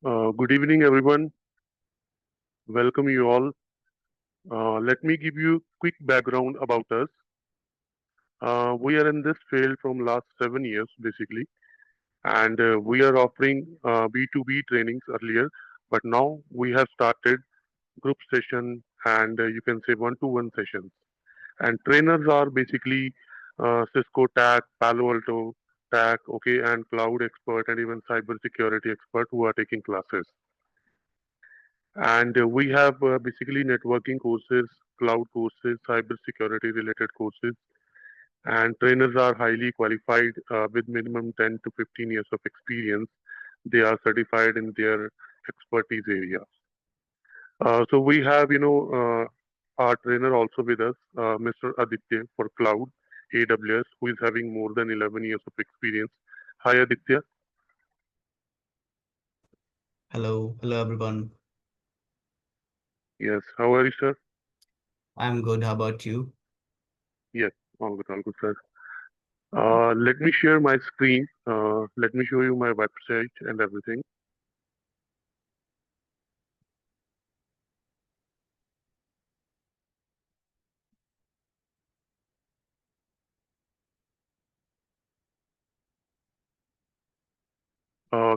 Good evening, everyone. Welcome you all. Let me give you quick background about us. We are in this field from last 7 years, basically, and we are offering B2B trainings earlier, but now we have started group session and you can say one-to-one sessions. And trainers are basically Cisco TAC, Palo Alto TAC, okay, and cloud expert and even cyber security expert who are taking classes. And we have basically networking courses, cloud courses, cyber security related courses, and trainers are highly qualified with minimum 10 to 15 years of experience. They are certified in their expertise area. So we have, our trainer also with us, Mr. Aditya for cloud, AWS, who is having more than 11 years of experience. Hi, Aditya. Hello everyone. Yes, how are you, sir? I'm good. How about you? Yes, all good, sir. Let me share my screen. Let me show you my website and everything.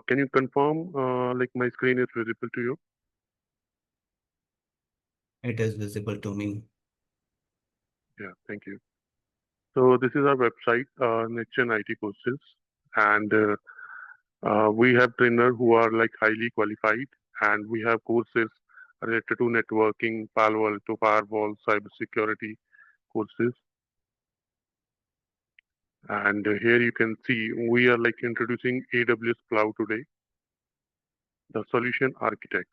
Can you confirm like my screen is visible to you? It is visible to me. Yeah, thank you. So this is our website, Niche and IT courses, and we have trainers who are like highly qualified, and we have courses related to networking, Palo Alto, firewall, cybersecurity courses. And here you can see we are like introducing AWS Cloud today, the solution architect.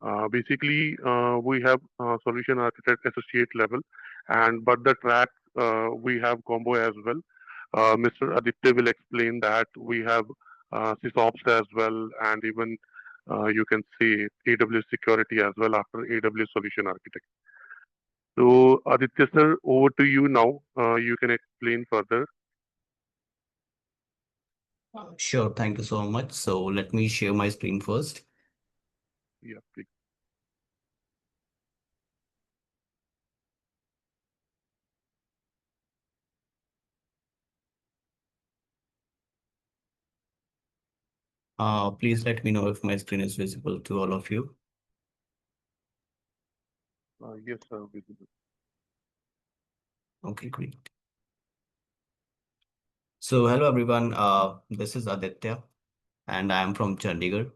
We have solution architect associate level, and but the track we have combo as well. Mr. Aditya will explain that we have SysOps as well, and even you can see AWS security as well after AWS solution architect. So Aditya sir, over to you now. You can explain further. Sure, thank you so much. So let me share my screen first. Yeah, please. Please let me know if my screen is visible to all of you. Yes, sir. Visible. Okay, great. So hello everyone. This is Aditya, and I am from Chandigarh.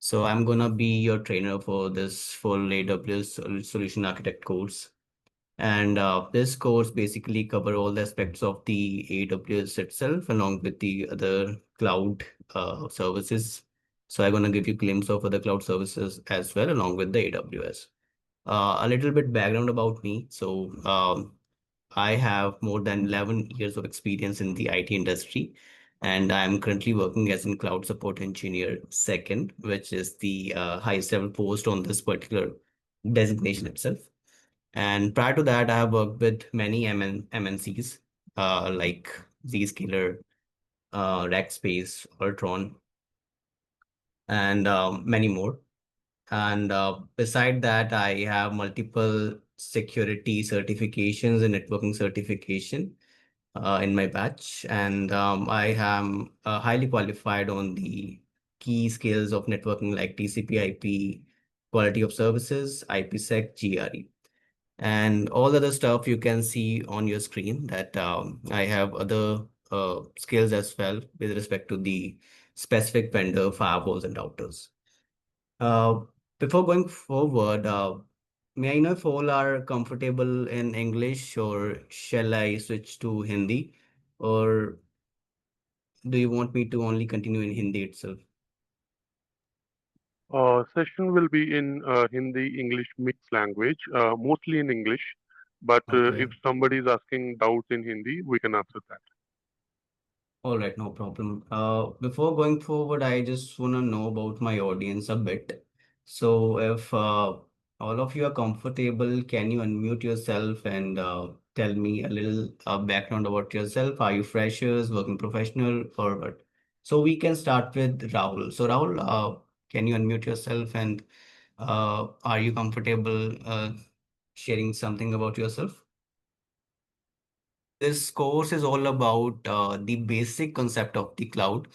So I'm gonna be your trainer for this full AWS Solution Architect course. And this course basically cover all the aspects of the AWS itself, along with the other cloud services. So I'm gonna give you glimpse of other cloud services as well, along with the AWS. A little bit background about me. So I have more than 11 years of experience in the IT industry, and I'm currently working as a cloud support engineer second, which is the highest level post on this particular designation itself. And prior to that, I have worked with many MNCs like Zscaler, Rackspace, Ultron, and many more. And beside that, I have multiple security certifications and networking certification in my batch. And I am highly qualified on the key skills of networking like TCP/IP, quality of services, IPSec, GRE. And all the other stuff you can see on your screen that I have other skills as well with respect to the specific vendor firewalls and routers. Uh, Before going forward, may I know if all are comfortable in English or shall I switch to Hindi, or do you want me to only continue in Hindi itself? Session will be in Hindi, English mixed language, mostly in English. But if Okay. somebody is asking doubts in Hindi, we can answer that. All right, no problem. Before going forward, I just want to know about my audience a bit. So, if all of you are comfortable, can you unmute yourself and tell me a little background about yourself? Are you freshers, working professional, or what? So we can start with Rahul. So Rahul, can you unmute yourself and are you comfortable sharing something about yourself? This course is all about the basic concept of the cloud.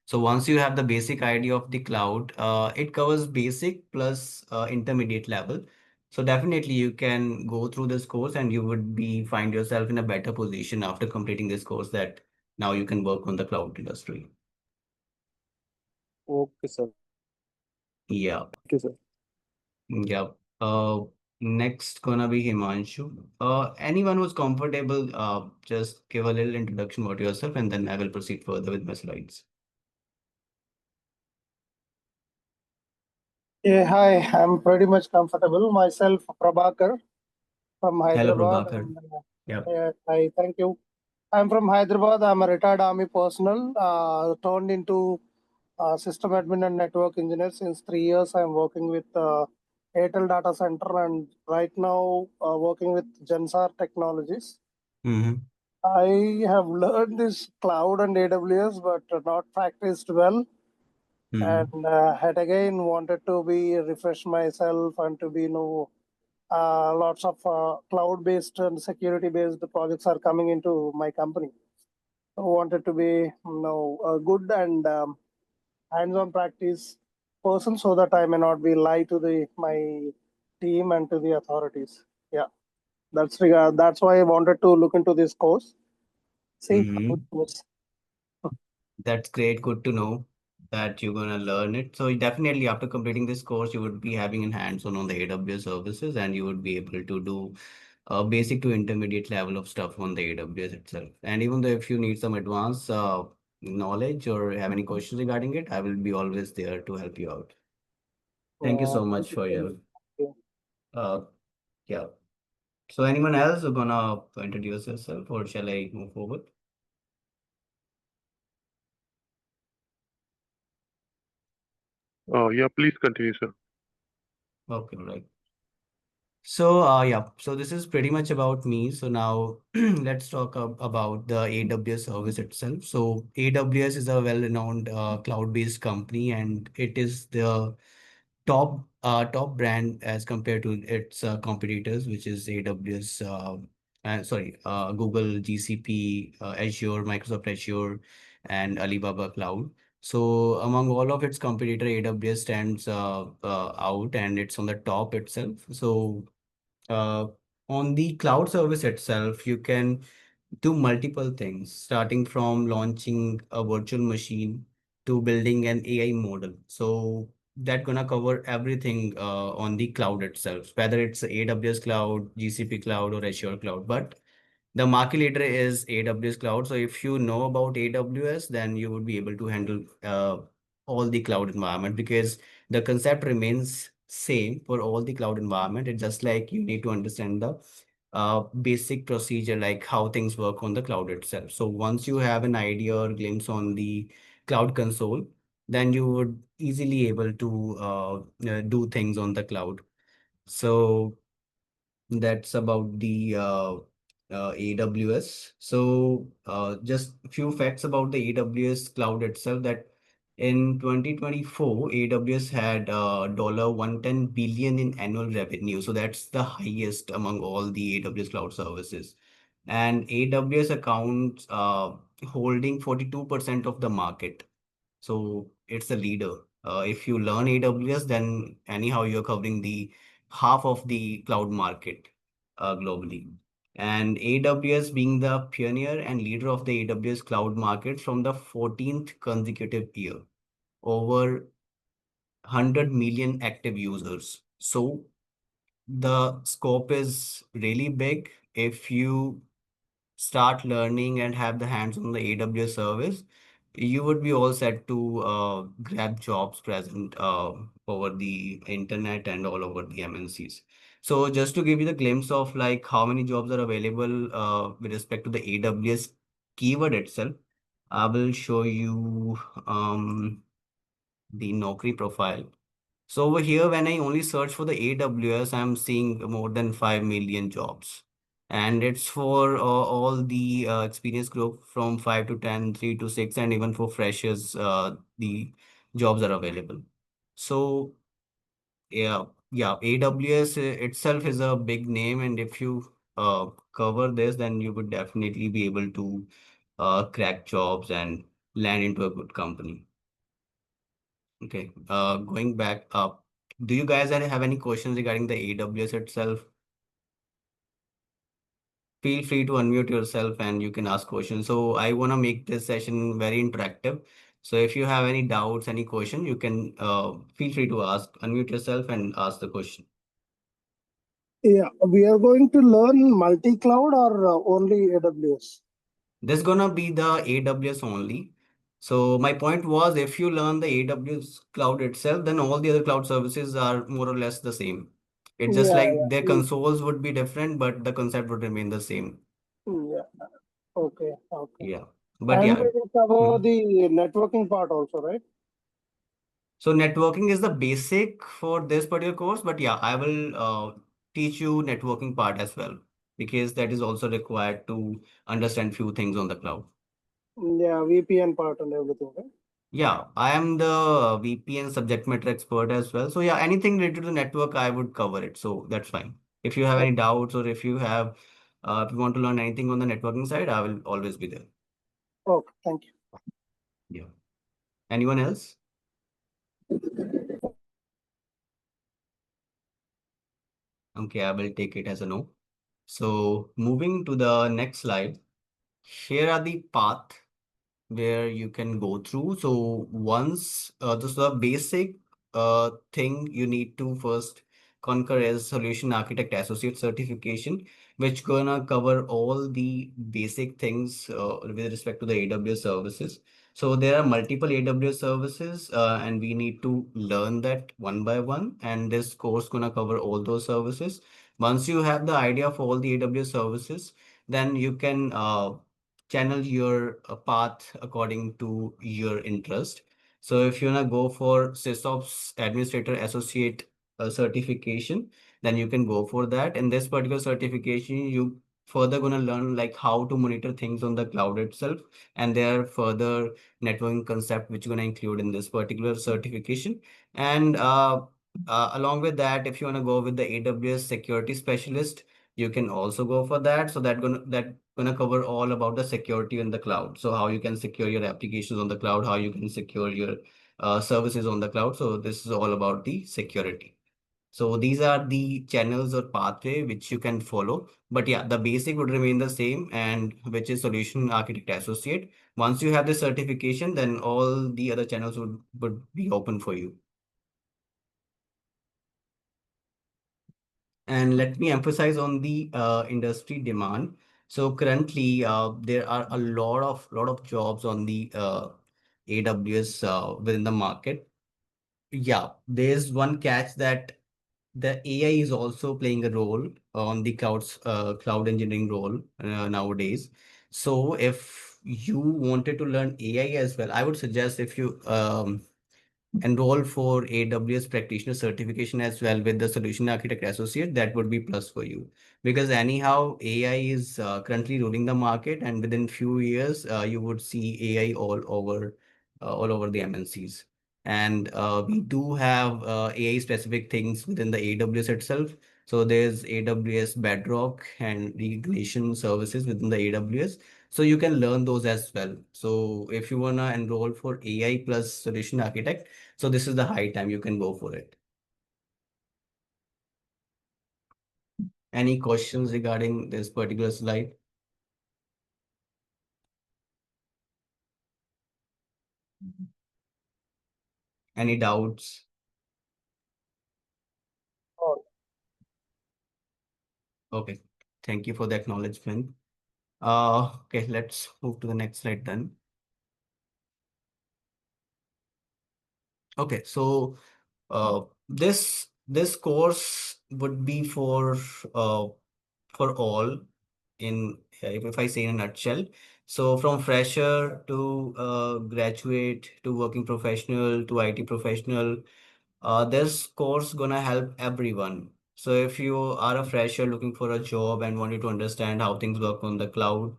So once you have the basic idea of the cloud, it covers basic plus intermediate level. So definitely you can go through this course and you would be find yourself in a better position after completing this course that now you can work on the cloud industry. Okay, sir. Yeah. Thank you, sir. Yeah. Next gonna be Himanshu. Anyone who's comfortable, just give a little introduction about yourself and then I will proceed further with my slides. Yeah, hi. I'm pretty much comfortable. Myself, Prabhakar from Hello, Hyderabad. Prabhakar. And, Yeah. hi, thank you. I'm from Hyderabad. I'm a retired Army personnel, turned into system admin and network engineer. Since 3 years, I'm working with Airtel Data Center and right now working with Gensar Technologies. Mm-hmm. I have learned this cloud and AWS, but not practiced well. Mm-hmm. And had again wanted to be refresh myself and to be lots of cloud-based and security-based projects are coming into my company. I wanted to be a good and hands-on practice person so that I may not be lie to my team and to the authorities. Yeah, that's why I wanted to look into this course. See how it Mm-hmm. goes. That's great. Good to know that you're gonna learn it. So definitely after completing this course, you would be having an hands-on on the AWS services and you would be able to do a basic to intermediate level of stuff on the AWS itself. And even though if you need some advanced knowledge or have any questions regarding it, I will be always there to help you out. Thank you so Thank much you for so your much. Yeah. uh yeah. So anyone else who gonna introduce yourself or shall I move forward? Yeah, please continue, sir. Okay, right. So, yeah, so this is pretty much about me. So now let's talk about the AWS service itself. So AWS is a well-renowned cloud-based company, and it is the top brand as compared to its competitors, which is AWS, Google, GCP, Azure, Microsoft Azure, and Alibaba Cloud. So among all of its competitor, AWS stands out, and it's on the top itself. So uh, on the cloud service itself, you can do multiple things, starting from launching a virtual machine to building an AI model. So that gonna cover everything on the cloud itself, whether it's AWS cloud, GCP cloud, or Azure cloud. But the market leader is AWS cloud. So if you know about AWS, then you would be able to handle all the cloud environment because the concept remains same for all the cloud environment. It's just like you need to understand the basic procedure, like how things work on the cloud itself. So once you have an idea or glimpse on the cloud console, then you would easily able to do things on the cloud. So that's about the AWS. So just a few facts about the AWS cloud itself that in 2024, AWS had $110 billion in annual revenue. So that's the highest among all the AWS cloud services. And AWS accounts holding 42% of the market. So it's a leader. If you learn AWS, then anyhow you're covering the half of the cloud market globally. And AWS being the pioneer and leader of the AWS cloud market from the 14th consecutive year, over 100 million active users. So the scope is really big. If you start learning and have the hands on the AWS service, you would be all set to grab jobs present over the internet and all over the MNCs. So just to give you the glimpse of like how many jobs are available with respect to the AWS keyword itself, I will show you the Naukri profile. So over here, when I only search for the AWS, I'm seeing more than 5 million jobs. and it's for all the experience group from 5 to 10, 3 to 6, and even for freshers, the jobs are available. So yeah, AWS itself is a big name, and if you cover this, then you would definitely be able to crack jobs and land into a good company. Okay, going back up, do you guys have any questions regarding the AWS itself? Feel free to unmute yourself and you can ask questions. So I want to make this session very interactive. So if you have any doubts, any question, you can feel free to ask, unmute yourself and ask the question. Yeah, we are going to learn multi-cloud or only AWS? This is gonna be the AWS only. So my point was, if you learn the AWS cloud itself, then all the other cloud services are more or less the same. It's just Yeah, like their yeah. consoles would be different, but the concept would remain the same. Yeah. Okay. Yeah. But And yeah. we will cover Mhm. the networking part also, right? So networking is the basic for this particular course, but yeah, I will teach you networking part as well, because that is also required to understand few things on the cloud. Yeah, VPN part and everything, right? Yeah, I am the VPN subject matter expert as well. So yeah, anything related to network, I would cover it. So that's fine. If you have any doubts, or if you want to learn anything on the networking side, I will always be there. Okay, thank you. Yeah. Anyone else? Okay, I will take it as a no. So moving to the next slide, here are the path where you can go through. So once this is the basic thing you need to first conquer is Solution Architect Associate certification, which gonna cover all the basic things with respect to the AWS services. So there are multiple AWS services, and we need to learn that one by one. And this course gonna cover all those services. Once you have the idea of all the AWS services, then you can channel your path according to your interest. So if you wanna go for SysOps Administrator Associate certification, then you can go for that. In this particular certification, you further gonna learn like how to monitor things on the cloud itself, and there are further networking concept which you're gonna include in this particular certification. And along with that, if you wanna go with the AWS Security Specialist, you can also go for that. So that gonna cover all about the security in the cloud. So how you can secure your applications on the cloud, how you can secure your services on the cloud. So this is all about the security. So these are the channels or pathway which you can follow. But yeah, the basic would remain the same, and which is Solution Architect Associate. Once you have the certification, then all the other channels would be open for you. And let me emphasize on the industry demand. So currently, there are a lot of jobs on the AWS within the market. Yeah, there's one catch that the AI is also playing a role on the cloud engineering role nowadays. So if you wanted to learn AI as well, I would suggest if you enroll for AWS practitioner certification as well with the solution architect associate, that would be plus for you, because anyhow AI is currently ruling the market, and within few years you would see AI all over the MNCs. And we do have AI specific things within the AWS itself. So there's AWS Bedrock and Regression services within the AWS. So you can learn those as well. So if you wanna enroll for AI plus solution architect, so this is the high time you can go for it. Any questions regarding this particular slide? Any doubts? Oh, Okay, thank you for the acknowledgement. Okay, let's move to the next slide then. Okay, so this course would be for all in if I say in a nutshell. So from fresher to graduate to working professional to IT professional, this course gonna help everyone. So if you are a fresher looking for a job and wanted to understand how things work on the cloud,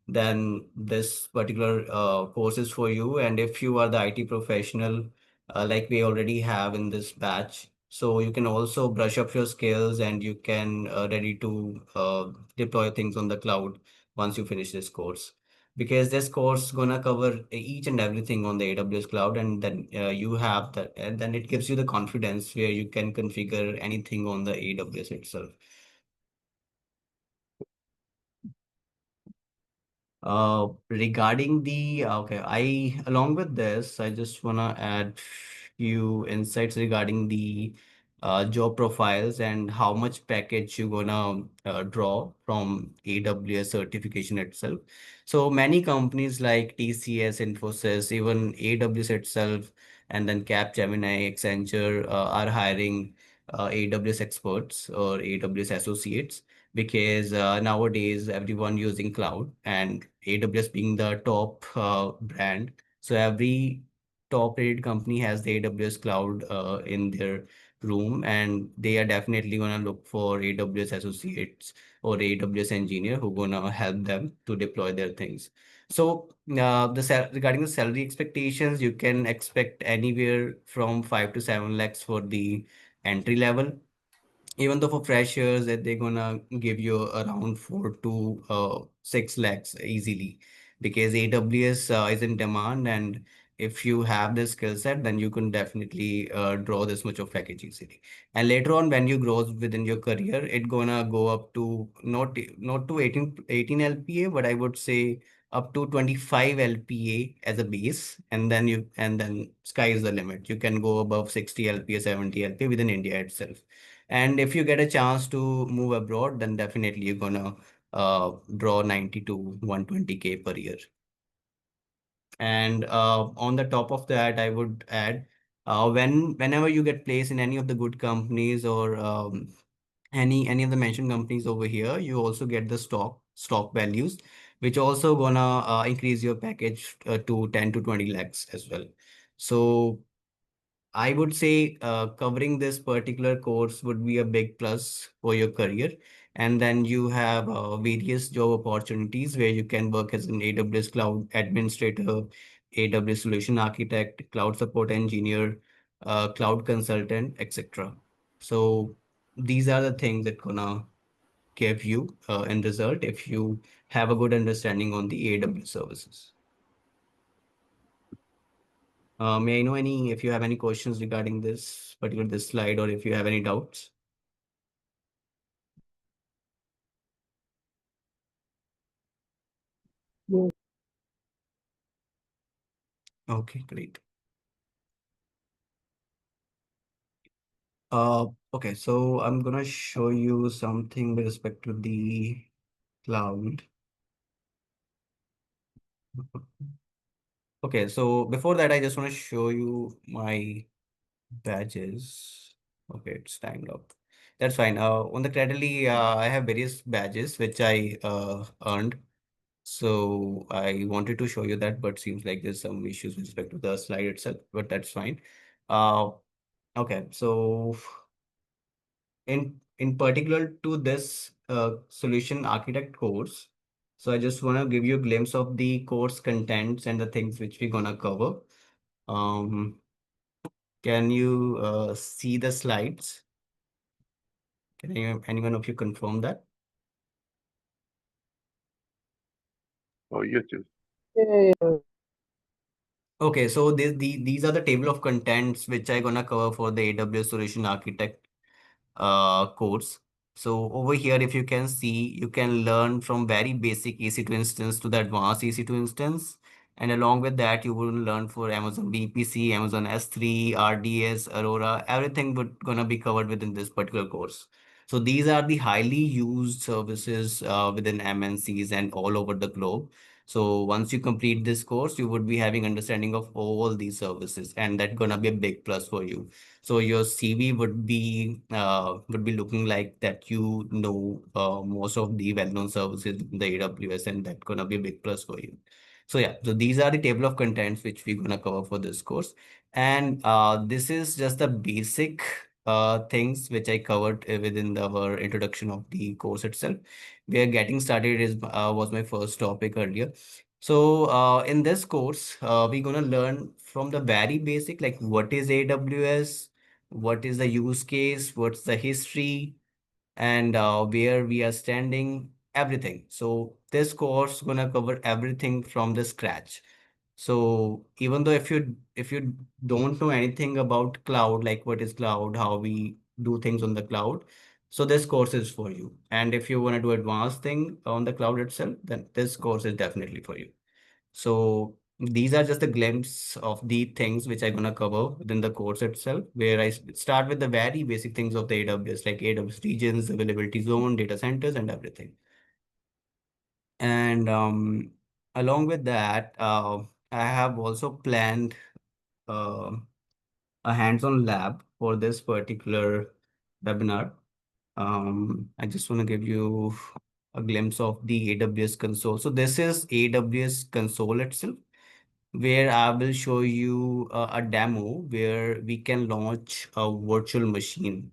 then this particular course is for you. And if you are the IT professional, like we already have in this batch, so you can also brush up your skills and you can ready to deploy things on the cloud once you finish this course. Because this course gonna cover each and everything on the AWS cloud, and then you have that, and then it gives you the confidence where you can configure anything on the AWS itself. Regarding the okay, I along with this, I just wanna add few insights regarding the job profiles and how much package you gonna draw from AWS certification itself. So many companies like TCS, Infosys, even AWS itself, and then Capgemini, Accenture are hiring AWS experts or AWS associates, because nowadays everyone using cloud and AWS being the top brand. So every top rated company has the AWS cloud in their room, and they are definitely gonna look for AWS associates or AWS engineer who gonna help them to deploy their things. So regarding the salary expectations, you can expect anywhere from 5 to 7 lakhs for the entry level. Even though for freshers that they're gonna give you around 4 to 6 lakhs easily, because AWS is in demand, and if you have the skill set, then you can definitely draw this much of package easily. And later on, when you grow within your career, it gonna go up to not to 18 LPA, but I would say up to 25 LPA as a base, and then sky is the limit. You can go above 60 LPA, 70 LPA within India itself. And if you get a chance to move abroad, then definitely you're gonna draw 90 to 120K per year. And on the top of that, I would add, whenever you get placed in any of the good companies or any of the mentioned companies over here, you also get the stock values, which also gonna increase your package to 10 to 20 lakhs as well. So I would say covering this particular course would be a big plus for your career. And then you have various job opportunities where you can work as an AWS cloud administrator, AWS solution architect, cloud support engineer, cloud consultant, etc. So these are the things that gonna give you end result if you have a good understanding on the AWS services. May I know if you have any questions regarding this slide, or if you have any doubts? No. Okay, great. Okay, so I'm gonna show you something with respect to the cloud. Okay, so before that, I just want to show you my badges. Okay, it's timed up. That's fine. On the Creditly, I have various badges which I earned. So I wanted to show you that, but seems like there's some issues with respect to the slide itself, but that's fine. Uh, okay, so in particular to this solution architect course, so I just want to give you a glimpse of the course contents and the things which we're gonna cover. Um, can you see the slides? Can anyone of you confirm that? Yes, yes. Yeah. Okay, so these are the table of contents which I'm gonna cover for the AWS Solution Architect course. So over here, if you can see, you can learn from very basic EC2 instance to the advanced EC2 instance. And along with that, you will learn for Amazon VPC, Amazon S3, RDS, Aurora, everything would gonna be covered within this particular course. So these are the highly used services within MNCs and all over the globe. So once you complete this course, you would be having understanding of all these services, and that's gonna be a big plus for you. So your CV would be looking like that you know most of the well-known services in the AWS, and that's gonna be a big plus for you. So yeah, so these are the table of contents which we're gonna cover for this course, and this is just the basic things which I covered within our introduction of the course itself. Where getting started is was my first topic earlier. So in this course, we're gonna learn from the very basic, like what is AWS, what is the use case, what's the history, and where we are standing, everything. So this course gonna cover everything from the scratch. So even though if you don't know anything about cloud, like what is cloud, how we do things on the cloud, so this course is for you. And if you want to do advanced thing on the cloud itself, then this course is definitely for you. So these are just a glimpse of the things which I'm gonna cover within the course itself, where start with the very basic things of the AWS, like AWS regions, availability zone, data centers, and everything. And along with that, I have also planned uh, a hands-on lab for this particular webinar. I just want to give you a glimpse of the AWS console. So this is AWS console itself, where I will show you a demo where we can launch a virtual machine.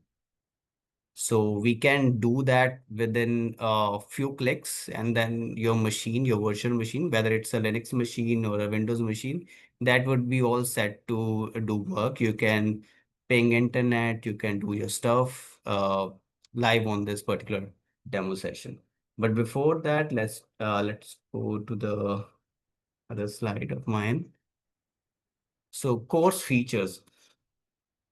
So we can do that within a few clicks, and then your machine, your virtual machine, whether it's a Linux machine or a Windows machine, that would be all set to do work. You can ping internet, you can do your stuff live on this particular demo session. But before that, let's go to the other slide of mine. So course features.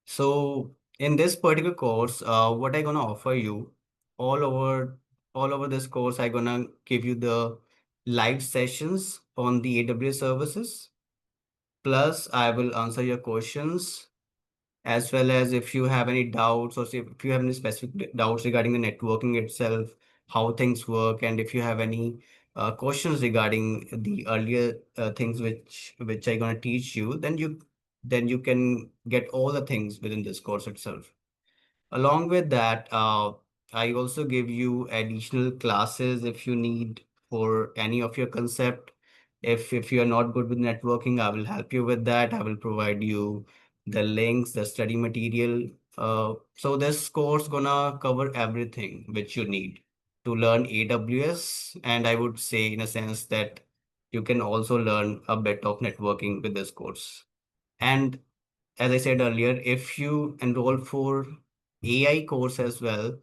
So in this particular course, what I gonna offer you all over all over this course, I gonna give you the live sessions on the AWS services. Plus, I will answer your questions, as well as if you have any doubts, or say if you have any specific doubts regarding the networking itself, how things work, and if you have any questions regarding the earlier things which I gonna teach you, then you can get all the things within this course itself. Along with that, I also give you additional classes if you need for any of your concept. If you are not good with networking, I will help you with that. I will provide you the links, the study material. So this course gonna cover everything which you need to learn AWS, and I would say in a sense that you can also learn a bit of networking with this course. And as I said earlier, if you enroll for AI course as well,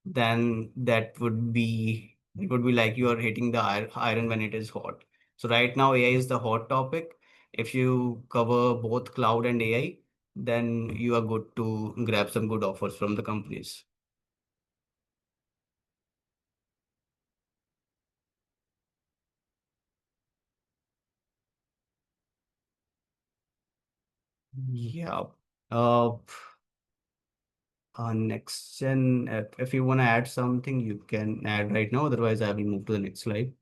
then it would be like you are hitting the iron when it is hot. So right now AI is the hot topic. If you cover both cloud and AI, then you are good to grab some good offers from the companies. Yeah. Uh, Next gen, if you want to add something, you can add right now. Otherwise, I will move to the next slide.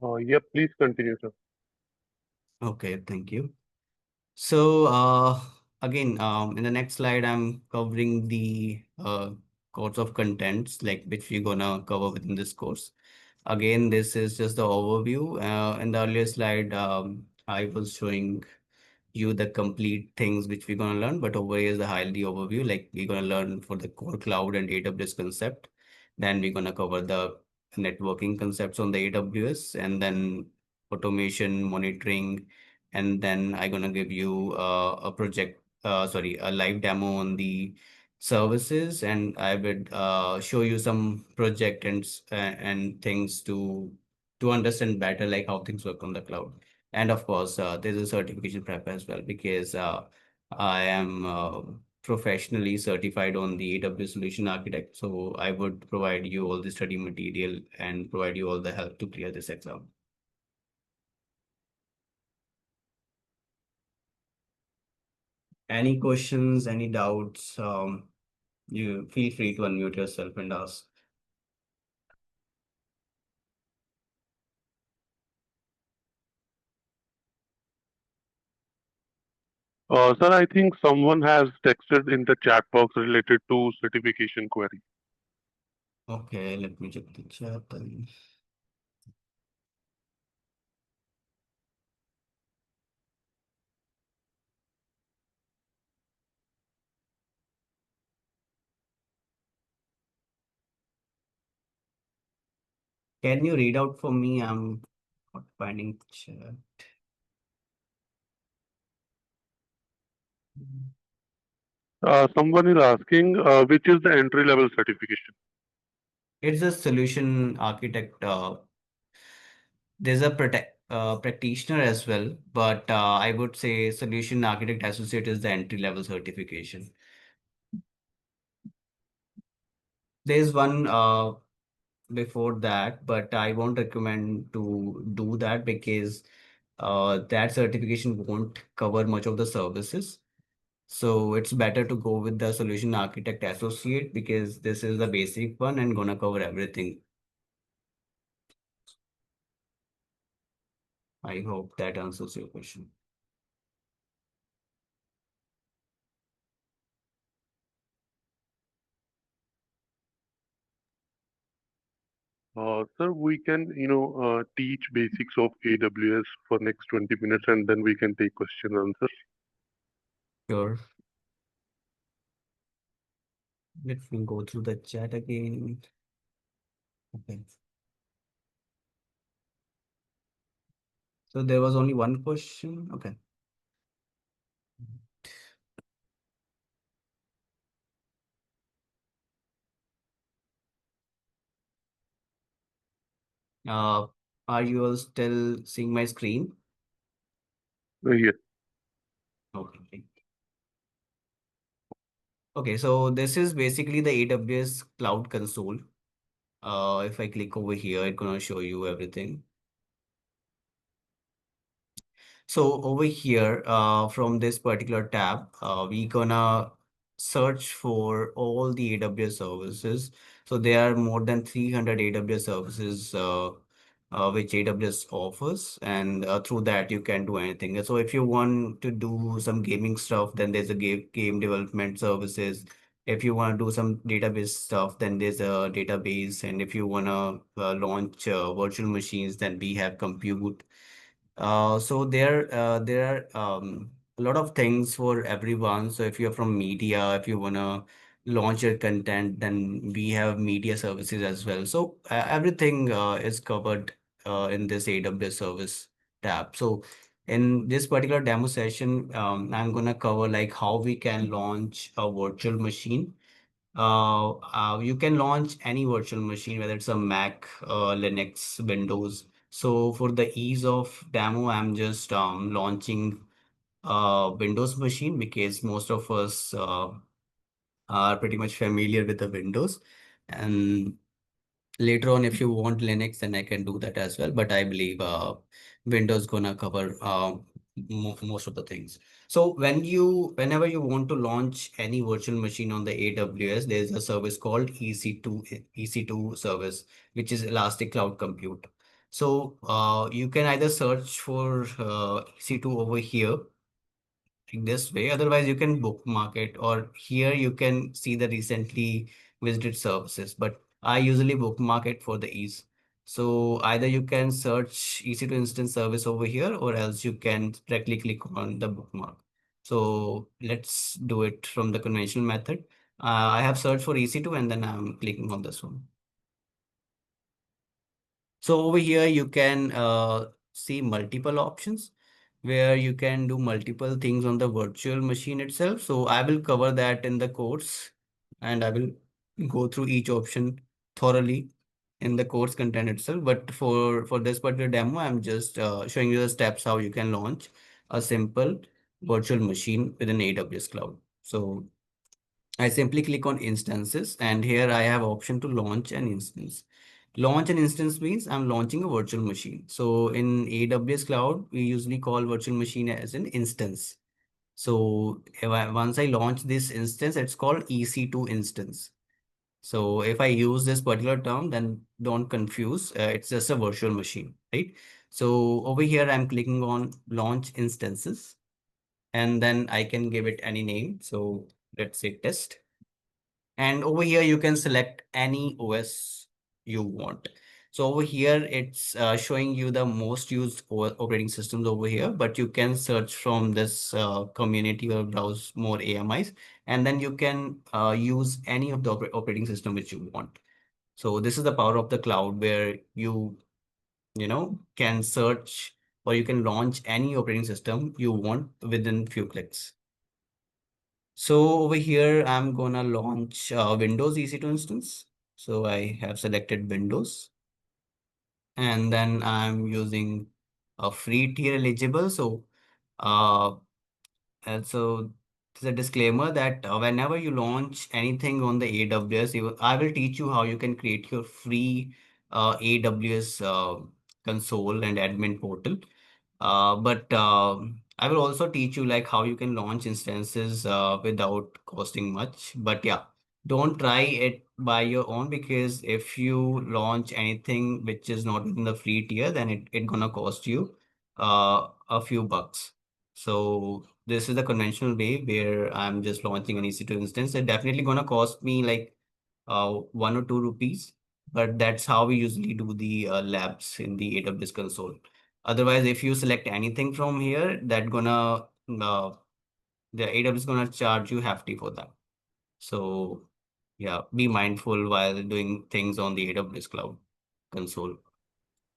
Yep, please continue, sir. Okay, thank you. So again, in the next slide, I'm covering the course of contents, like which we're gonna cover within this course. Again, this is just the overview. In the earlier slide, I was showing you the complete things which we're gonna learn, but over here is the highly overview. Like we're gonna learn for the core cloud and AWS concept. Then we're gonna cover the networking concepts on the AWS, and then automation, monitoring, and then I'm gonna give you a live demo on the services, and I would show you some project and things to understand better, like how things work on the cloud. And of course, there's a certification prep as well, because I am professionally certified on the AWS Solution Architect. So I would provide you all the study material and provide you all the help to clear this exam. Any questions, any doubts, you feel free to unmute yourself and ask. Sir, I think someone has texted in the chat box related to certification query. Okay, let me check the chat then. Can you read out for me? I'm not finding chat. Someone is asking, which is the entry level certification? It's a solution architect. There's a practitioner as well, but I would say solution architect associate is the entry level certification. There's one before that, but I won't recommend to do that because that certification won't cover much of the services. So it's better to go with the solution architect associate because this is the basic one and gonna cover everything. I hope that answers your question. Sir, we can, teach basics of AWS for next 20 minutes and then we can take question and answers. Sure. Let me go through the chat again. Okay. So there was only one question. Okay. Are you all still seeing my screen? Yes. Okay. Okay, so this is basically the AWS Cloud Console. If I click over here, it's gonna show you everything. So over here, from this particular tab, we gonna search for all the AWS services. So there are more than 300 AWS services which AWS offers, and through that you can do anything. So if you want to do some gaming stuff, then there's a game development services. If you want to do some database stuff, then there's a database, and if you wanna launch virtual machines, then we have compute. So there are a lot of things for everyone. So if you're from media, if you wanna launch your content, then we have media services as well. So everything is covered in this AWS service tab. So in this particular demo session, I'm gonna cover like how we can launch a virtual machine. You can launch any virtual machine, whether it's a Mac, Linux, Windows. So for the ease of demo, I'm just launching a Windows machine because most of us are pretty much familiar with the Windows. And later on, if you want Linux, then I can do that as well. But I believe Windows gonna cover most of the things. So whenever you want to launch any virtual machine on the AWS, there's a service called EC2 service, which is Elastic Cloud Compute. So you can either search for EC2 over here in this way. Otherwise, you can bookmark it, or here you can see the recently visited services. But I usually bookmark it for the ease. So either you can search EC2 instance service over here, or else you can directly click on the bookmark. So let's do it from the conventional method. I have searched for EC2 and then I'm clicking on this one. So over here, you can see multiple options where you can do multiple things on the virtual machine itself. So I will cover that in the course and I will go through each option thoroughly in the course content itself. But for this particular demo, I'm just showing you the steps how you can launch a simple virtual machine within AWS Cloud. So I simply click on instances and here I have option to launch an instance. Launch an instance means I'm launching a virtual machine. So in AWS Cloud, we usually call virtual machine as an instance. So once I launch this instance, it's called EC2 instance. So if I use this particular term, then don't confuse. It's just a virtual machine, right? So over here, I'm clicking on launch instances and then I can give it any name. So let's say test. And over here, you can select any OS you want. So over here, it's showing you the most used operating systems over here, but you can search from this community or browse more AMIs, and then you can use any of the operating system which you want. So this is the power of the cloud, where you can search or you can launch any operating system you want within few clicks. So over here, I'm gonna launch Windows EC2 instance. So I have selected Windows, and then I'm using a free tier eligible. So uh, and so there's a disclaimer that whenever you launch anything on the AWS, I will teach you how you can create your free AWS console and admin portal. But I will also teach you like how you can launch instances without costing much. But yeah, don't try it by your own, because if you launch anything which is not in the free tier, then it gonna cost you a few bucks. So this is the conventional way where I'm just launching an EC2 instance. It definitely gonna cost me like 1 or 2 rupees, but that's how we usually do the labs in the AWS console. Otherwise, if you select anything from here, that gonna the AWS gonna charge you hefty for that. So yeah, be mindful while doing things on the AWS cloud console.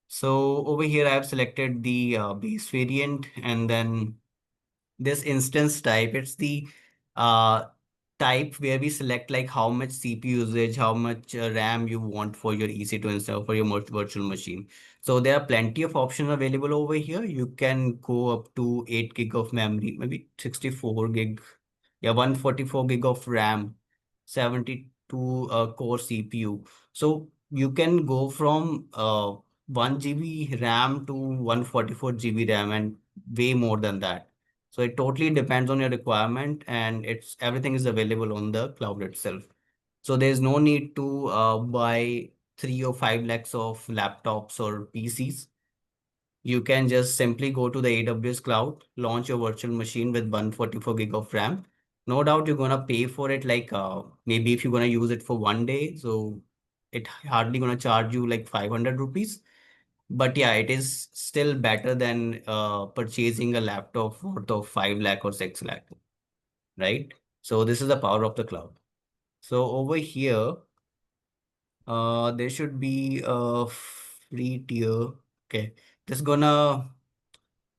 So over here, I have selected the base variant, and then this instance type, it's the uh, type where we select like how much CPU usage, how much RAM you want for your EC2 instance, for your virtual machine. So there are plenty of options available over here. You can go up to 8 gig of memory, maybe 64 gig, yeah, 144 gig of RAM, 72 core CPU. So you can go from 1 GB RAM to 144 GB RAM and way more than that. So it totally depends on your requirement, and it's everything is available on the cloud itself. So there's no need to buy 3 or 5 lakhs of laptops or PCs. You can just simply go to the AWS cloud, launch your virtual machine with 144 gig of RAM. No doubt you're gonna pay for it, like maybe if you're gonna use it for 1 day, so it hardly gonna charge you like 500 rupees. But yeah, it is still better than purchasing a laptop worth of 5 lakh or 6 lakh, right? So this is the power of the cloud. So over here, there should be a free tier. Okay, this gonna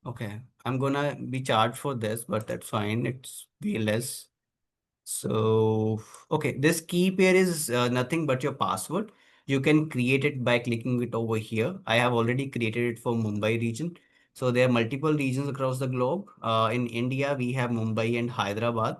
okay. I'm gonna be charged for this, but that's fine. It's way less. So, okay, this key pair is nothing but your password. You can create it by clicking it over here. I have already created it for Mumbai region. So there are multiple regions across the globe. In India, we have Mumbai and Hyderabad.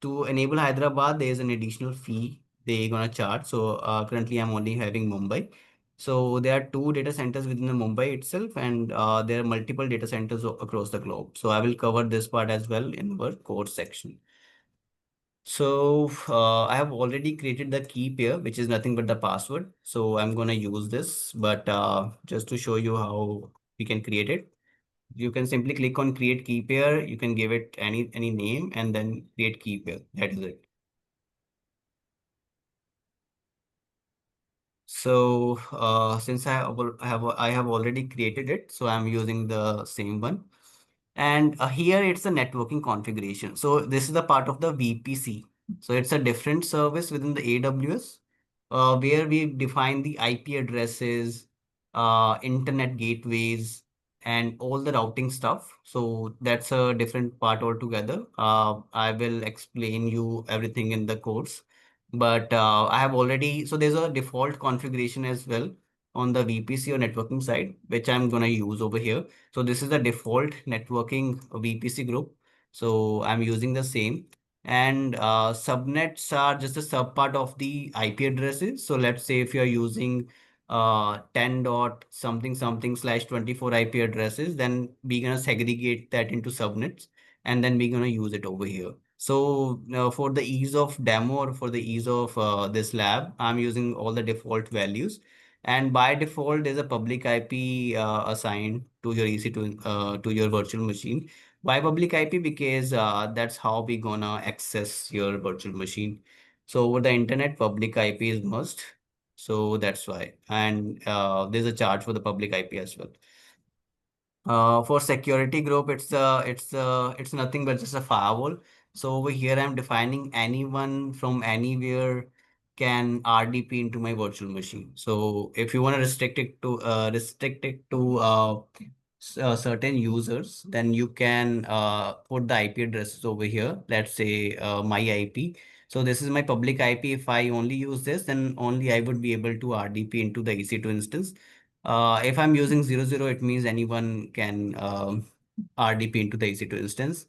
To enable Hyderabad, there is an additional fee they're gonna charge. So currently, I'm only having Mumbai. So there are 2 data centers within the Mumbai itself, and there are multiple data centers across the globe. So I will cover this part as well in our core section. So I have already created the key pair, which is nothing but the password. So I'm going to use this, but just to show you how we can create it, you can simply click on create key pair. You can give it any name and then create key pair. That is it. So since I have already created it, so I'm using the same one. And here it's a networking configuration. So this is the part of the VPC. So it's a different service within the AWS where we define the IP addresses, internet gateways, and all the routing stuff. So that's a different part altogether. I will explain you everything in the course. But I have already, so there's a default configuration as well on the VPC or networking side, which I'm going to use over here. So this is the default networking VPC group. So I'm using the same. And subnets are just a subpart of the IP addresses. So let's say if you're using 10 dot something something slash 24 IP addresses, then we're going to segregate that into subnets, and then we're going to use it over here. So for the ease of demo, or for the ease of this lab, I'm using all the default values. And by default, there's a public IP assigned to your EC2 to your virtual machine. Why public IP? Because that's how we gonna access your virtual machine. So over the internet, public IP is must. So that's why. And there's a charge for the public IP as well. For security group, it's nothing but just a firewall. So over here, I'm defining anyone from anywhere can RDP into my virtual machine. So if you want to restrict it to certain users, then you can put the IP addresses over here. Let's say my IP. So this is my public IP. If I only use this, then only I would be able to RDP into the EC2 instance. If I'm using 00, it means anyone can RDP into the EC2 instance.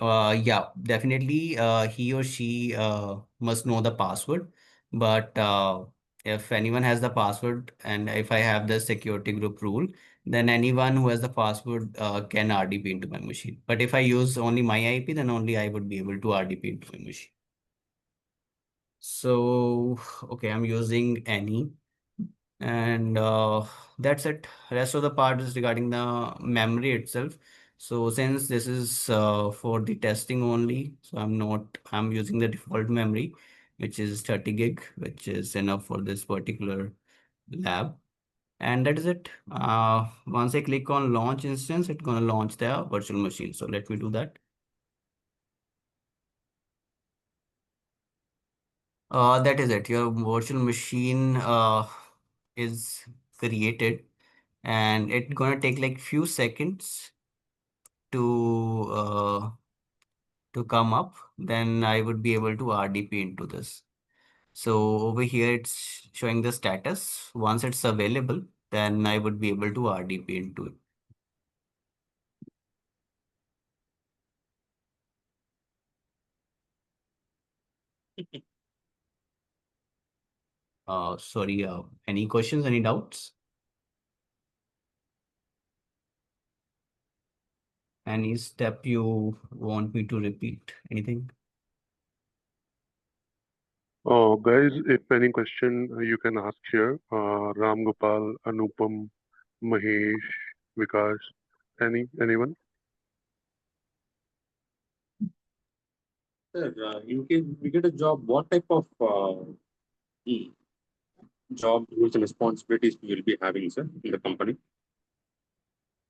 Yeah, definitely. He or she must know the password. But if anyone has the password and if I have the security group rule, then anyone who has the password can RDP into my machine. But if I use only my IP, then only I would be able to RDP into my machine. So, okay, I'm using any. And that's it. Rest of the part is regarding the memory itself. So since this is for the testing only, so I'm using the default memory, which is 30 gig, which is enough for this particular lab. And that is it. Once I click on launch instance, it's gonna launch the virtual machine. So let me do that. That is it. Your virtual machine is created, and it's gonna take like few seconds to come up. Then I would be able to RDP into this. So over here it's showing the status. Once it's available, then I would be able to RDP into it. Sorry, any questions, any doubts? Any step you want me to repeat? Anything? Guys, if any question you can ask here. Ram Gopal, Anupam, Mahesh, Vikas, anyone? Sir, in case we get a job, what type of mm, job roles and responsibilities we will be having, sir, in the company?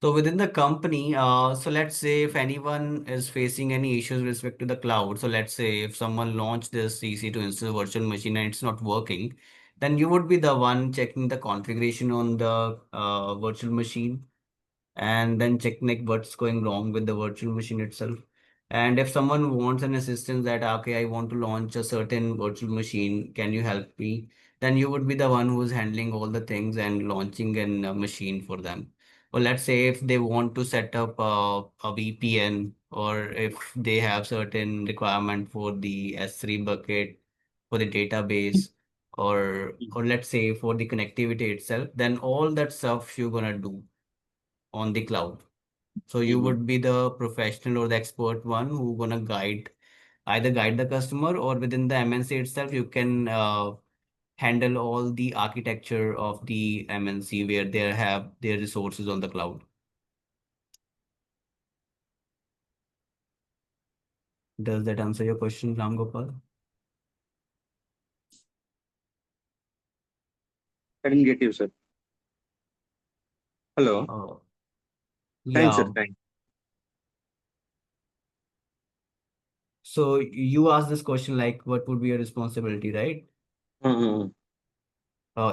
So within the company, so let's say if anyone is facing any issues with respect to the cloud, so let's say if someone launched this EC2 instance virtual machine and it's not working, then you would be the one checking the configuration on the virtual machine and then check like what's going wrong with the virtual machine itself. And if someone wants an assistance that, okay, I want to launch a certain virtual machine, can you help me? Then you would be the one who's handling all the things and launching a machine for them. Or let's say if they want to set up a VPN, or if they have certain requirement for the S3 bucket for the database, or let's say for the connectivity itself, then all that stuff you're gonna do on the cloud. So you Mm-hmm. would be the professional or the expert one who gonna either guide the customer, or within the MNC itself, you can handle all the architecture of the MNC where they have their resources on the cloud. Does that answer your question, Ram Gopal? I didn't get you, sir. Hello. Uh, Thanks, sir. yeah. Thanks. So you asked this question like, what would be your responsibility, right? Uh,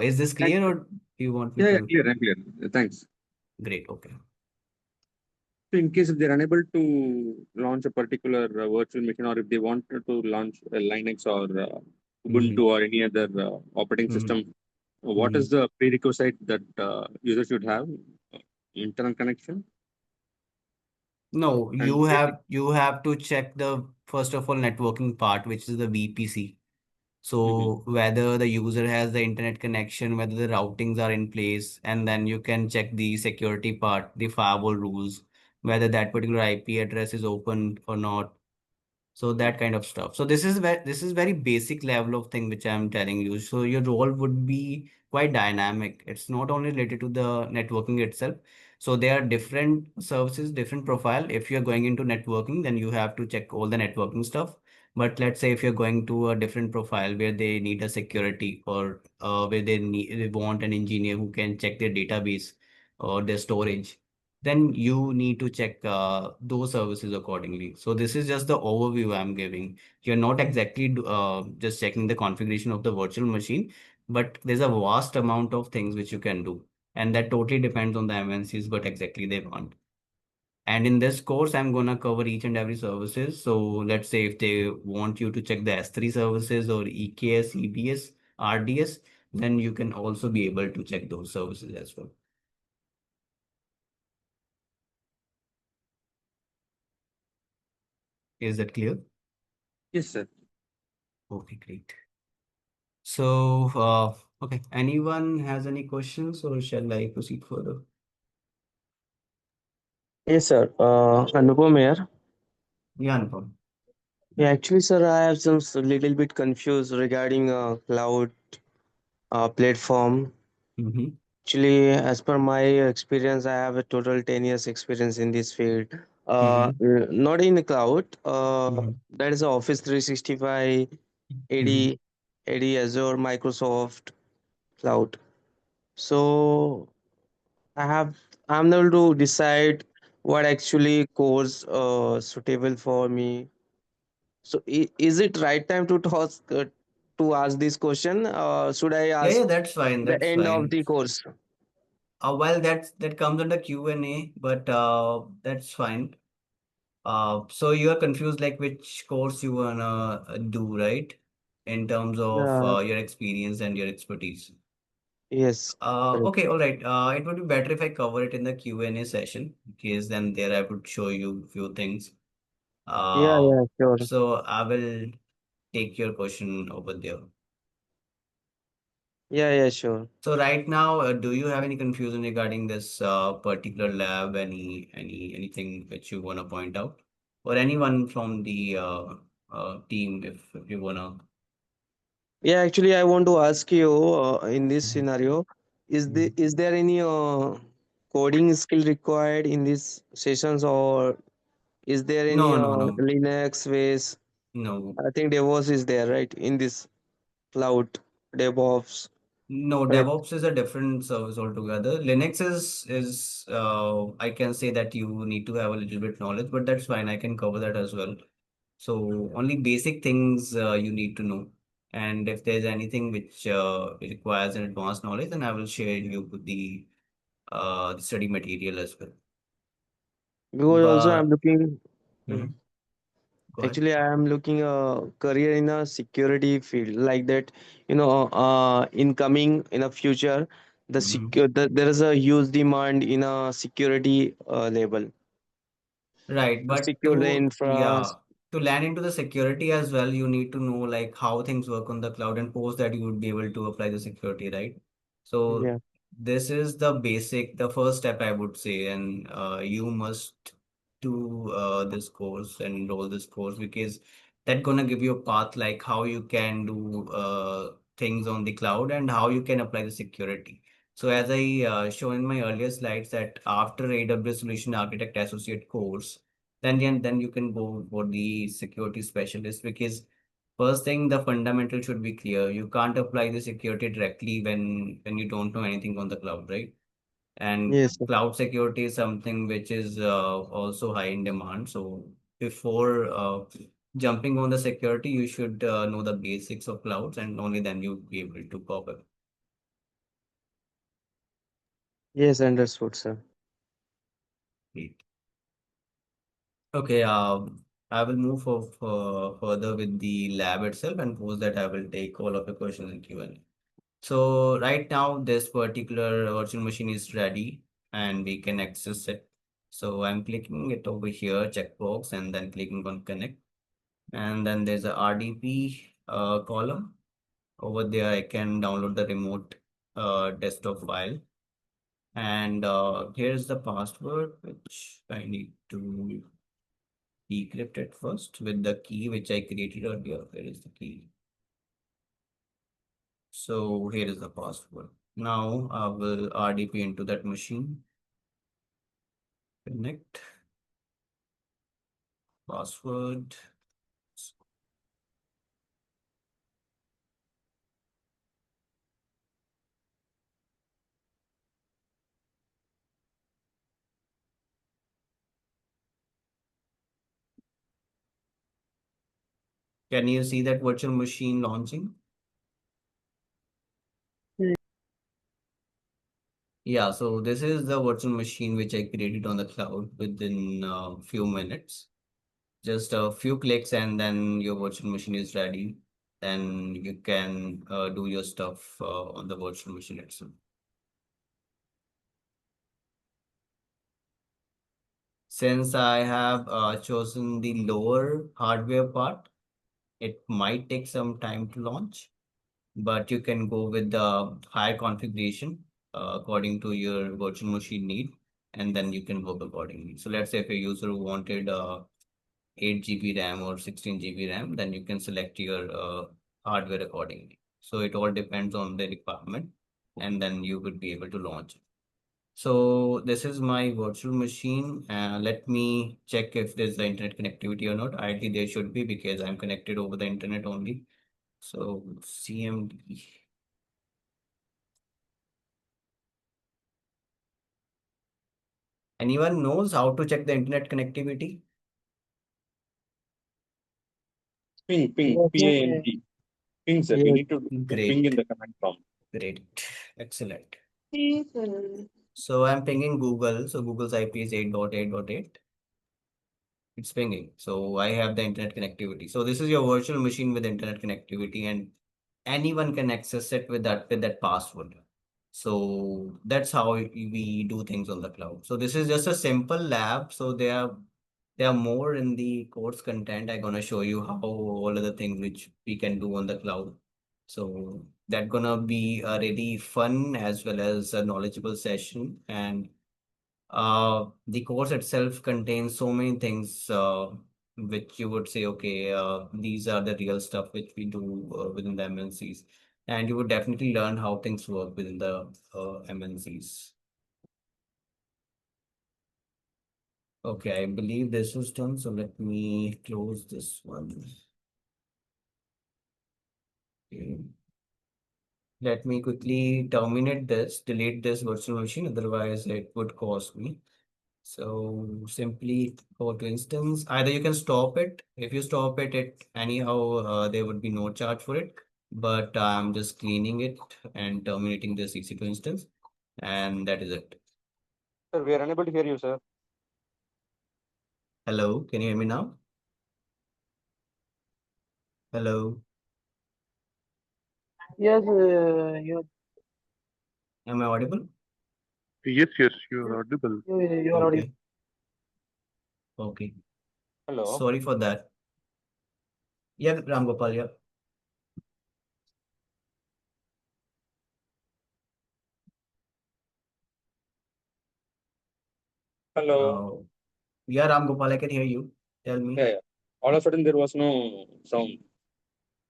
Is this thanks, clear, sir. or do you want me Yeah, yeah, to? clear. I'm clear. Thanks. Great. Okay. So, in case if they're unable to launch a particular virtual machine, or if they wanted to launch a Linux or Mm-hmm. Ubuntu or any other operating Mm-hmm. system, what Mm-hmm. is the prerequisite that user should have? Internet connection No, and basic. you have to check the first of all networking part, which is the VPC. Mm-hmm. So whether the user has the internet connection, whether the routings are in place, and then you can check the security part, the firewall rules, whether that particular IP address is open or not. So that kind of stuff. So this is very basic level of thing which I'm telling you. So your role would be quite dynamic. It's not only related to the networking itself. So there are different services, different profile. If you're going into networking, then you have to check all the networking stuff. But let's say if you're going to a different profile where they need a security, or where they want an engineer who can check their database or their storage, then you need to check those services accordingly. So this is just the overview I'm giving. You're not exactly just checking the configuration of the virtual machine, but there's a vast amount of things which you can do. And that totally depends on the MNCs, what exactly they want. And in this course, I'm gonna cover each and every services. So let's say if they want you to check the S3 services or EKS, EBS, RDS, then you can also be able to check those services as well. Is that clear? Yes, sir. Okay, great. So, okay, anyone has any questions or shall I proceed further? Yes, sir. Anupam here. Yeah, no problem. Yeah, actually, sir, I have some little bit confused regarding cloud platform. Mm-hmm. Actually, as per my experience, I have a total 10 years experience in this field. Mm-hmm. Not in the cloud. Mm-hmm. That is Office 365, Mm-hmm. AD, Azure, Microsoft Cloud. So I'm able to decide what actually course suitable for me. So is it right time to ask this question? Should I Yeah, ask yeah, that's fine. the That's end of fine. the course? Well, that comes under Q&A, but that's fine. So you are confused like which course you wanna do, right? In terms of Yeah. your experience and your expertise. Yes. Correct. Okay, all right. It would be better if I cover it in the Q&A session, because then there I would show you few things. Yeah. Uh, Yeah. Sure. so I will take your question over there. Yeah. Yeah. Sure. So right now, do you have any confusion regarding this particular lab? Anything which you wanna point out, or anyone from the team, if you wanna. Yeah. Actually, I want to ask you in this Mhm. scenario, Mhm. is there any coding skill required in these sessions, or is there any No, no, no, Linux ways? no. I think DevOps is there, right? In this cloud DevOps, No, correct? DevOps is a different service altogether. Linux is I can say that you need to have a little bit knowledge, but that's fine. I can cover that as well. So only basic things you need to know. And if there's anything which requires an advanced knowledge, then I will share you with the study material as well. Because also I'm But looking. Mhm. Go ahead. Actually, I am looking a career in a security field like that. In coming in a future, Mhm. there is a huge demand in a security level Right, to but secure the infra. to land into the security as well, you need to know like how things work on the cloud, and post that you would be able to apply the security, right? So Yeah. this is the basic, the first step I would say, and you must do this course and enroll this course, because that's gonna give you a path like how you can do things on the cloud and how you can apply the security. So as I shown in my earlier slides, that after AWS Solution Architect Associate course, then you can go for the security specialist, because first thing, the fundamental should be clear. You can't apply the security directly when you don't know anything on the cloud, right? And Yes, sir. cloud security is something which is also high in demand. So before jumping on the security, you should know the basics of clouds, and only then you'll be able to cover Yes, understood, sir. it. Okay, I will move further with the lab itself, and post that I will take all of the questions in Q&A. So right now, this particular virtual machine is ready and we can access it. So I'm clicking it over here, checkbox, and then clicking on connect. And then there's a RDP column. Over there, I can download the remote desktop file. And here's the password, which I need to decrypt it first with the key which I created earlier. Where is the key? So here is the password. Now I will RDP into that machine. Connect. Password. Can you see that virtual machine launching? Yeah, so this is the virtual machine which I created on the cloud within a few minutes. Just a few clicks and then your virtual machine is ready. Then you can do your stuff on the virtual machine itself. Since I have chosen the lower hardware part, it might take some time to launch, but you can go with the higher configuration according to your virtual machine need, and then you can work accordingly. So let's say if a user wanted 8 GB RAM or 16 GB RAM, then you can select your hardware accordingly. So it all depends on the requirement, and then you would be able to launch it. So this is my virtual machine. Let me check if there's the internet connectivity or not. Ideally, there should be because I'm connected over the internet only. So CMD. Anyone knows how to check the internet connectivity? Ping, P-A-N-G. Ping, sir. You Yes. need to Great. ping in the command prompt. Great. Excellent. So I'm pinging Google. So Google's IP is 8.8.8. It's pinging. So I have the internet connectivity. So this is your virtual machine with internet connectivity, and anyone can access it with that password. So that's how we do things on the cloud. So this is just a simple lab. So there are more in the course content. I'm gonna show you how all of the things which we can do on the cloud. So that's gonna be a really fun as well as a knowledgeable session. And the course itself contains so many things which you would say, okay, these are the real stuff which we do within the MNCs. And you would definitely learn how things work within the MNCs. Okay, I believe this is done. So let me close this one. Okay. Let me quickly terminate this, delete this virtual machine, otherwise it would cost me. So simply go to instance. Either you can stop it. If you stop it, anyhow there would be no charge for it. But I'm just cleaning it and terminating the EC2 instance, and that is it. Sir, we are unable to hear you, sir. Hello, can you hear me now? Hello, Yes, you am I audible? Yes, you are audible. you are audible. Okay, okay. Hello. Sorry for that. Yeah, Ram Gopal, yeah. Hello. Yeah, Ram Gopal, I can hear you. Tell me. Yeah. All of a sudden there was no sound.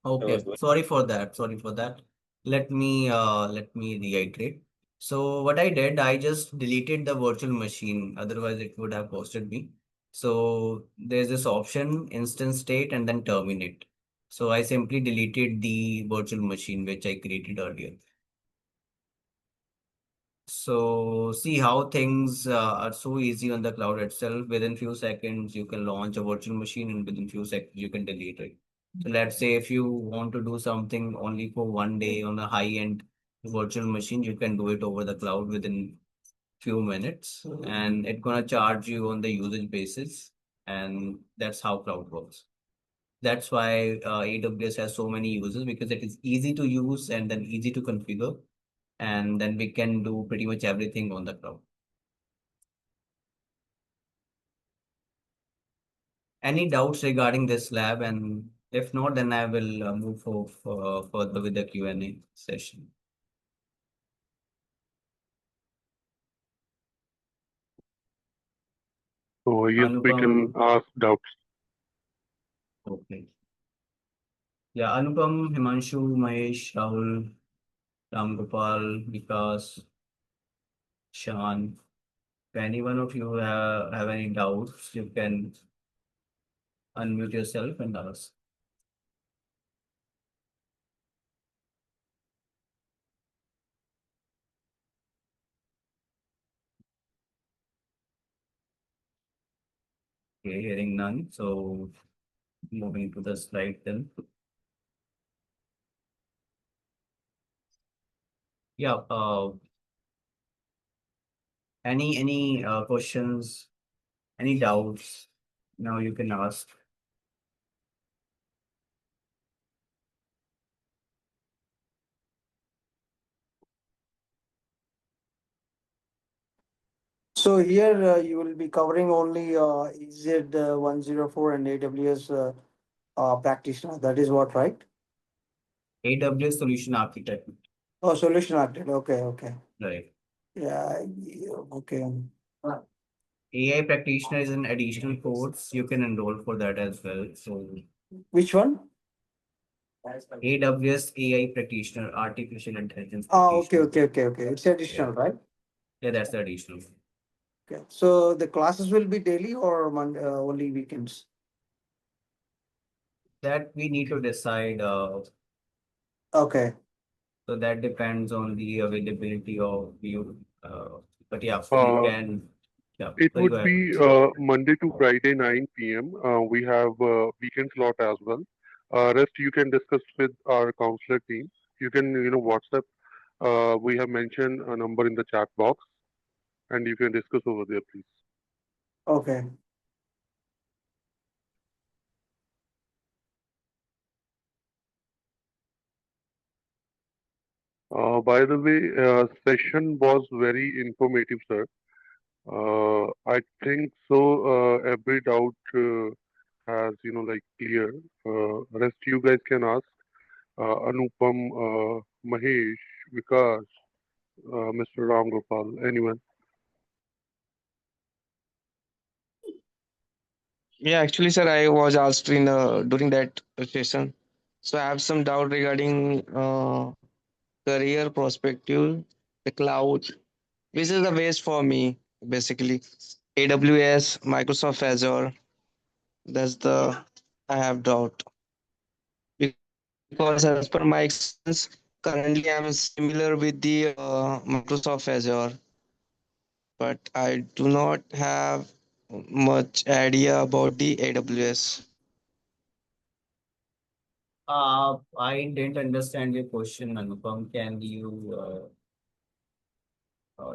Okay, sorry for that. Sorry for that. Let me reiterate. So what I did, I just deleted the virtual machine. Otherwise, it would have costed me. So there's this option, instance state, and then terminate. So I simply deleted the virtual machine which I created earlier. So see how things are so easy on the cloud itself. Within few seconds, you can launch a virtual machine, and within few seconds, you can delete it. So let's say if you want to do something only for one day on a high-end virtual machine, you can do it over the cloud within few minutes, and it's gonna charge you on the usage basis, and that's how cloud works. That's why AWS has so many users because it is easy to use and then easy to configure, and then we can do pretty much everything on the cloud. Any doubts regarding this lab? And if not, then I will move further with the Q&A session. So yes, we can Anupam, ask doubts. okay. Yeah, Anupam, Himanshu, Mahesh, Rahul, Ram Gopal, Vikas, Shan. If any one of you have any doubts, you can unmute yourself and ask. Okay, hearing none. So moving to the slide then. Yeah. Any questions? Any doubts? Now you can ask. So here you will be covering only EZ104 and AWS practitioner. That is what, right? AWS solution architect. Oh, solution architect. Okay, okay. Right. Yeah, okay. AI practitioner is an additional course. You can enroll for that as well. So Which one? AWS AI practitioner, artificial intelligence Oh, okay, practitioner. okay. It's additional, right? Yeah, that's the additional. Okay. So the classes will be daily or only weekends? That we need to decide. Okay. So that depends on the availability of you. But yeah, we can. Yeah, It sorry, would go ahead. be Monday to Friday, 9 p.m. We have weekend slot as well. Rest you can discuss with our counselor team. You can, WhatsApp. We have mentioned a number in the chat box, and you can discuss over there, please. Okay. By the way, session was very informative, sir. I think so. Every doubt has, clear. Rest you guys can ask. Anupam, Mahesh, Vikas, Mr. Ram Gopal, anyone. Yeah, actually, sir, I was asked in during that session. So I have some doubt regarding career perspective, the cloud. Which is the best for me, basically. AWS, Microsoft Azure. That's the I have doubt. Because as per my experience, currently I'm similar with the Microsoft Azure, but I do not have much idea about the AWS. I didn't understand your question, Anupam. Can you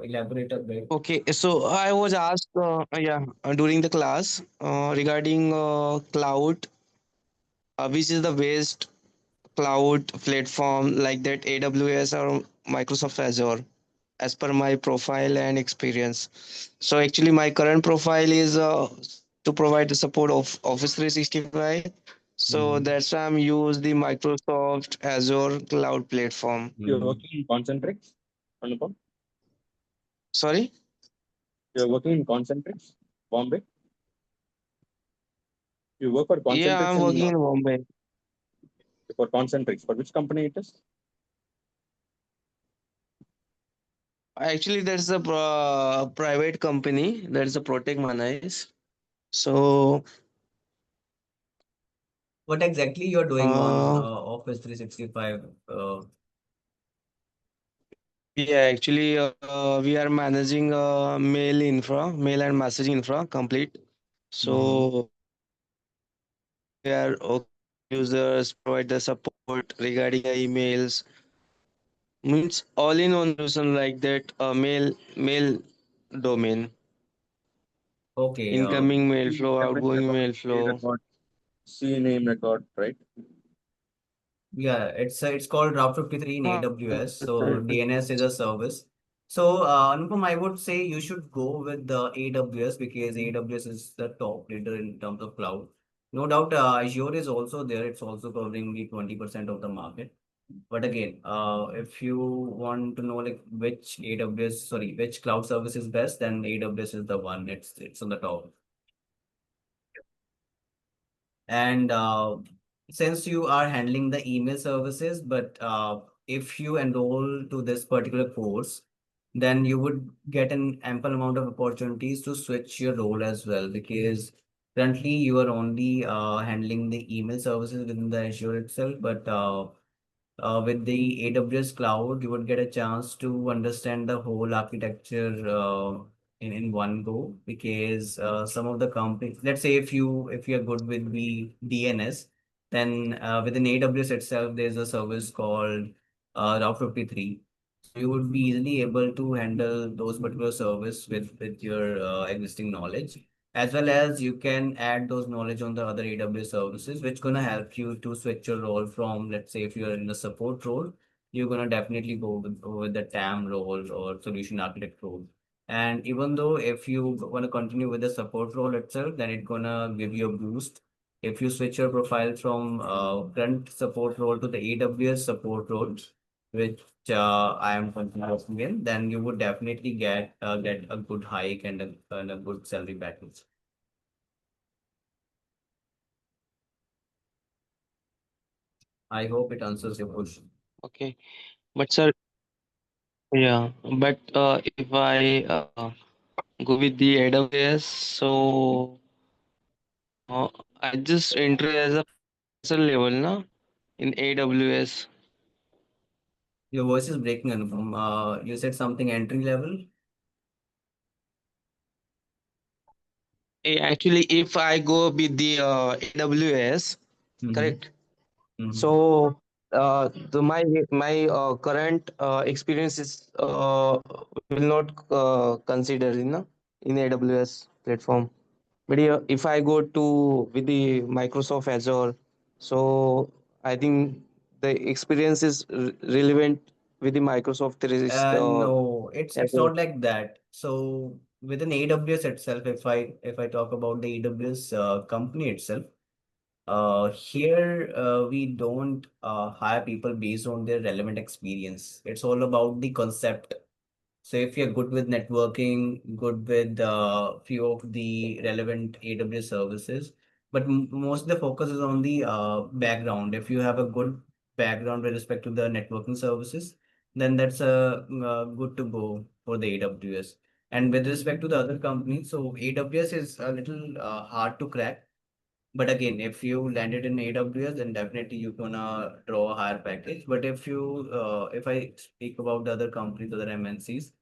elaborate a bit? Okay, so I was asked, during the class regarding cloud, which is the best cloud platform like that, AWS or Microsoft Azure, as per my profile and experience. So actually, my current profile is to provide the support of Office 365. So that's why I'm use the Microsoft Azure cloud platform. You're working in Concentrix, Anupam? Sorry? You're working in Concentrix, Bombay? You work for Yeah, Concentrix I'm working in Bombay. for Concentrix. For which company it is? Actually, that's a private company. That is a Protect Manage. So, What exactly you're doing on uh, Office 365? yeah, actually, we are managing mail and messaging infra complete. So, we are users provide the support regarding the emails. Means all in one solution like that. Mail domain, Okay. incoming mail See flow, every outgoing record, mail A flow. record, C name record, right? Yeah, it's called Route 53 in Uh, AWS. So DNS is a service. So Anupam, I would say you should go with the AWS because AWS is the top leader in terms of cloud. No doubt, Azure is also there. It's also covering the 20% of the market. But again, if you want to know like which cloud service is best, then AWS is the one. It's on the top. And since you are handling the email services, but if you enroll to this particular course, then you would get an ample amount of opportunities to switch your role as well, because currently you are only handling the email services within the Azure itself, but with the AWS cloud, you would get a chance to understand the whole architecture in one go, because some of the companies, let's say if you are good with the DNS, then within AWS itself, there's a service called Route 53. So you would be easily able to handle those particular service with your existing knowledge, as well as you can add those knowledge on the other AWS services, which gonna help you to switch your role from, let's say, if you're in a support role, you're gonna definitely go with the TAM role or solution architect role. And even though if you want to continue with the support role itself, then it's gonna give you a boost. If you switch your profile from current support role to the AWS support role, which I am continuing in, then you would definitely get a good hike and a good salary package. I hope it answers your question. Okay, but sir, yeah, but if I go with the AWS, so I just enter as a professor level, na, in AWS. Your voice is breaking, Anupam. You said something entry level. Actually, if I go with the AWS, Mm-hmm. correct. Mm-hmm. So my current experience is will not consider in AWS platform. But yeah, if I go to with the Microsoft Azure, so I think the experience is relevant with the Microsoft No, it's Azure. not like that. So within AWS itself, if I talk about the AWS company itself, here we don't hire people based on their relevant experience. It's all about the concept. So if you're good with networking, good with few of the relevant AWS services, but most of the focus is on the background. If you have a good background with respect to the networking services, then that's good to go for the AWS. And with respect to the other companies, so AWS is a little hard to crack, but again, if you landed in AWS, then definitely you're gonna draw a higher package. But if I speak about the other companies, other MNCs,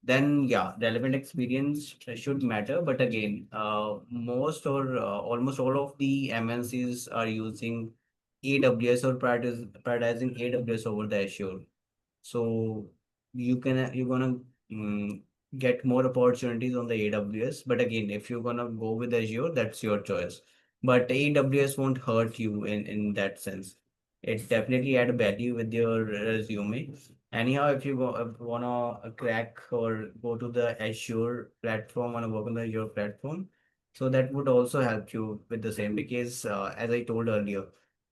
then yeah, relevant experience should matter. But again, most or almost all of the MNCs are using AWS or prioritizing AWS over the Azure. So you're gonna mm, get more opportunities on the AWS. But again, if you're gonna go with Azure, that's your choice. But AWS won't hurt you in that sense. It definitely add value with your resume. Anyhow, if you wanna crack or go to the Azure platform, wanna work on the Azure platform, so that would also help you with the same, because as I told earlier,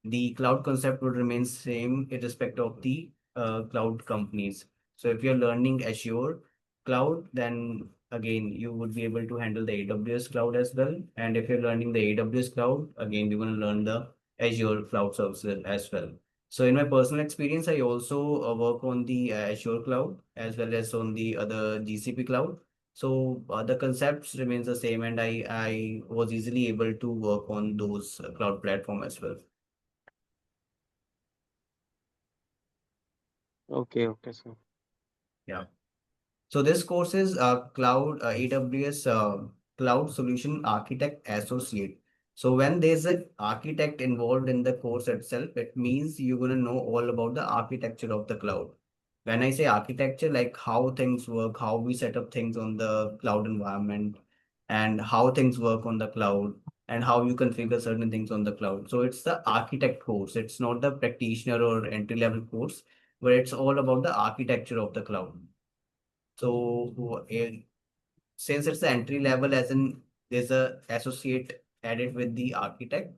the cloud concept would remain same irrespective of the cloud companies. So if you're learning Azure cloud, then again you would be able to handle the AWS cloud as well. And if you're learning the AWS cloud, again you're going to learn the Azure cloud services as well. So in my personal experience, I also work on the Azure cloud as well as on the other GCP cloud. So the concepts remains the same, and I was easily able to work on those cloud platform as well. Okay, okay, sir. Yeah. So this course is Cloud AWS Cloud Solution Architect Associate. So when there's an architect involved in the course itself, it means you're gonna know all about the architecture of the cloud. When I say architecture, like how things work, how we set up things on the cloud environment, and how things work on the cloud, and how you configure certain things on the cloud. So it's the architect course. It's not the practitioner or entry level course, but it's all about the architecture of the cloud. So since it's the entry level, as in there's a associate added with the architect,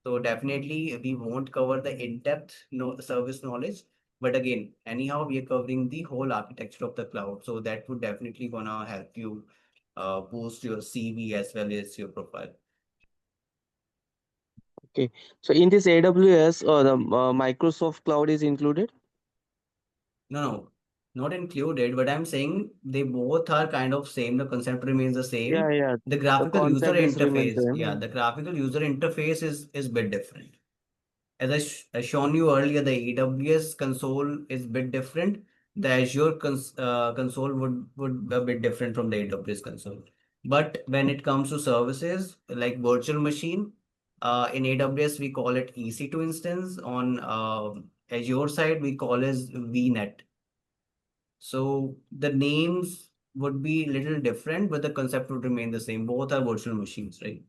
so definitely we won't cover the in-depth service knowledge. But again, anyhow, we are covering the whole architecture of the cloud. So that would definitely gonna help you boost your CV as well as your profile. Okay, so in this AWS or the Microsoft Cloud is included. No, no, not included, but I'm saying they both are kind of same. The concept remains the Yeah, same. yeah. The The graphical user concept is remain interface, same. yeah, Yeah. the graphical user interface is bit different. As I shown you earlier, the AWS console is bit different. the Azure console would be a bit different from the AWS console. But when it comes to services like virtual machine, in AWS we call it EC2 instance. On Azure side we call as VNet. So the names would be a little different, but the concept would remain the same. Both are virtual machines, right?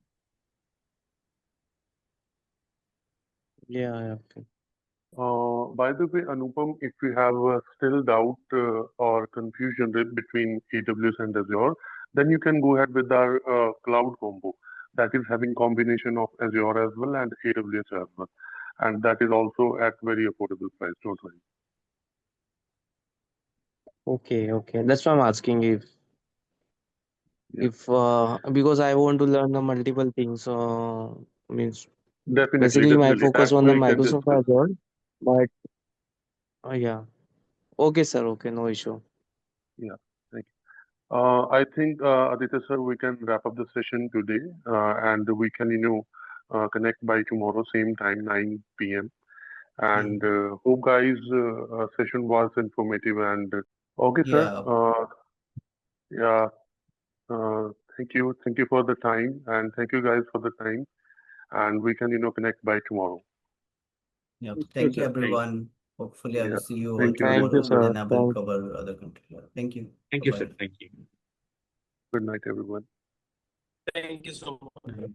Yeah, okay. By the way, Anupam, if you have still doubt or confusion between AWS and Azure, then you can go ahead with our cloud combo that is having combination of Azure as well and AWS as well. And that is also at very affordable price, don't worry. Okay, okay. That's why I'm asking Yeah. if because I want to learn the multiple things. Means Definitely, basically my definitely. focus That's on why the we can Microsoft discuss. Azure, but yeah. Okay, sir. Okay, no issue. Yeah, thank you. I think, Aditya sir, we can wrap up the session today and we can, connect by tomorrow, same time, 9 p.m. And hope guys, session was informative and okay, sir. Yeah. Yeah, thank you for the time and thank you guys for the time. And we can, connect by tomorrow. Yeah. Thank you, Thank you, sir. Thank you. everyone. Hopefully, I will Yeah, see you all thank you, Thank Aditya you, tomorrow, sir. sir. then I will Thank cover other content. Yeah. Thank you. Thank you, sir. Bye-bye. Thank you. Good night, everyone. Thank you so much. Mhm.